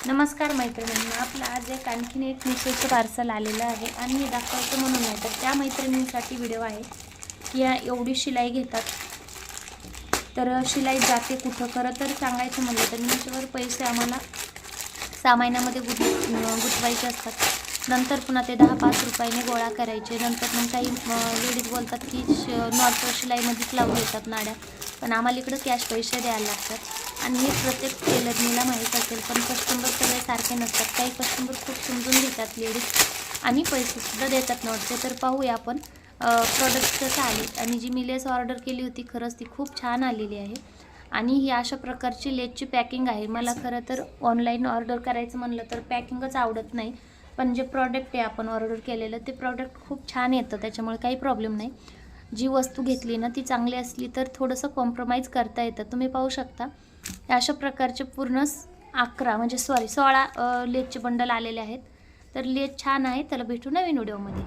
नमस्कार मैत्रिणींना, आपलं आज आणखीन एक मिशोचं पार्सल आलेलं आहे आणि मी दाखवायचं म्हणून आहे तर त्या मैत्रिणींसाठी व्हिडिओ आहे की या एवढी शिलाई घेतात तर शिलाई जाते कुठं. खरं तर सांगायचं म्हणलं तर मिशोवर पैसे आम्हाला 6 महिन्यामध्ये गुंतवायचे असतात. नंतर पुन्हा ते 10-5 रुपयाने गोळा करायचे. नंतर मग काही लेडीज बोलतात की नॉर्थ शिलाईमध्येच लावून देतात नाड्या, पण आम्हाला इकडं कॅश पैसे द्यायला लागतात आणि हे प्रत्येक टेलरनीला माहीत असेल. पण कस्टमर सगळे सारखे नसतात. काही कस्टमर खूप समजून घेतात लेडीज आणि पैसेसुद्धा देतात नॉटचे. तर पाहूया आपण प्रोडक्ट कसं आले. आणि जी मी लेस ऑर्डर केली होती खरंच ती खूप छान आलेली आहे आणि ही अशा प्रकारची लेसची पॅकिंग आहे. मला खरं तर ऑनलाईन ऑर्डर करायचं म्हणलं तर पॅकिंगच आवडत नाही, पण जे प्रॉडक्ट आहे आपण ऑर्डर केलेलं ते प्रॉडक्ट खूप छान येतं, त्याच्यामुळे काही प्रॉब्लेम नाही. जी वस्तू घेतली ना ती चांगली असली तर थोडंसं कॉम्प्रोमाइज करता येतं. तुम्ही पाहू शकता अशा प्रकारचे पूर्ण 16 लेसचे बंडल आलेले आहेत. तर लेस छान आहे. त्याला भेटू नवीन व्हिडिओमध्ये.